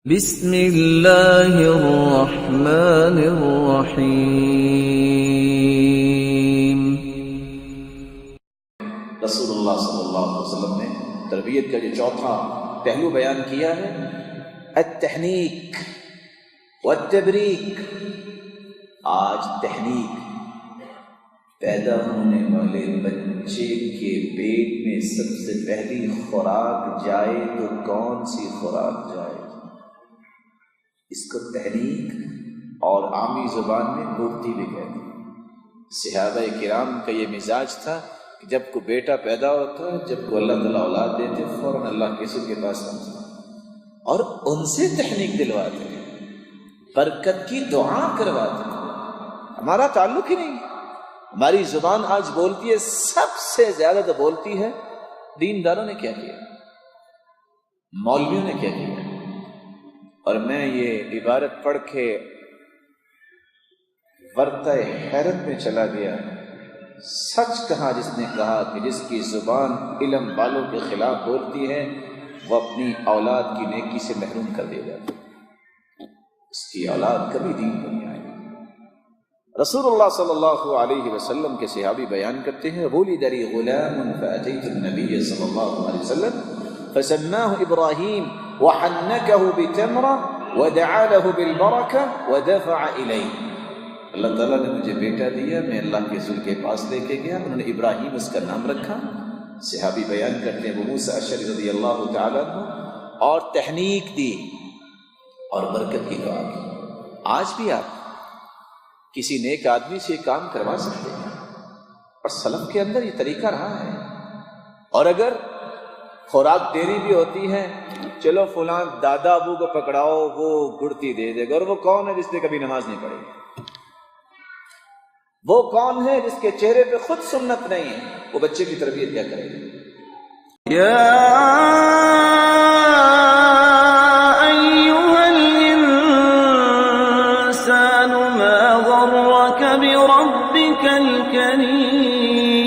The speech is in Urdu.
بسم اللہ الرحمن الرحیم۔ رسول اللہ صلی اللہ علیہ وسلم نے تربیت کا جو چوتھا پہلو بیان کیا ہے التحنیک والتبریک۔ آج تحنیک، پیدا ہونے والے بچے کے پیٹ میں سب سے پہلی خوراک جائے تو کون سی خوراک جائے؟ اس کو تحنیک اور عامی زبان میں بھوکتی بھی کہتے ہیں۔ صحابہ کرام کا یہ مزاج تھا کہ جب کوئی بیٹا پیدا ہوتا ہے، جب کو اللہ تعالیٰ اولاد دیتے، فوراً اللہ کے رسول کے پاس پہنچتے اور ان سے تحنیک دلواتے ہیں، برکت کی دعا کرواتے ہیں۔ ہمارا تعلق ہی نہیں، ہماری زبان آج بولتی ہے، سب سے زیادہ تو بولتی ہے دینداروں نے کیا کیا، مولویوں نے کیا کیا۔ اور میں یہ عبارت پڑھ کے ورطہ حیرت میں چلا گیا۔ سچ کہا جس نے کہا کہ جس کی زبان علم والوں کے خلاف بولتی ہے وہ اپنی اولاد کی نیکی سے محروم کر دیا جاتا ہے، اس کی اولاد کبھی دین پر نہیں آئے۔ رسول اللہ صلی اللہ علیہ وسلم کے صحابی بیان کرتے ہیں، ولد لی غلام فأتیت النبی صلی اللہ علیہ وسلم فسماه ابراہیم وحنکه بتمرہ ودعا له بالبرکہ ودفع الیہ۔ اللہ تعالیٰ نے مجھے بیٹا دیا، میں اللہ کے رسول کے پاس لے کے گیا، انہوں نے ابراہیم اس کا نام رکھا۔ صحابی بیان کرتے ہیں ابو موسیٰ اشعری رضی اللہ تعالیٰ عنہ، اور تحنیک دی اور برکت کی دعا کی۔ آج بھی آپ کسی نیک آدمی سے یہ کام کروا سکتے ہیں، اور سلف کے اندر یہ طریقہ رہا ہے۔ اور اگر خوراک دینی بھی ہوتی ہے، چلو فلاں دادا ابو کو پکڑاؤ، وہ گڑتی دے دے گا، اور وہ کون ہے جس نے کبھی نماز نہیں پڑھی؟ وہ کون ہے جس کے چہرے پہ خود سنت نہیں ہے؟ وہ بچے کی تربیت کیا کرے گا؟ یا ایھا الانسان ما غرک بربک الکریم۔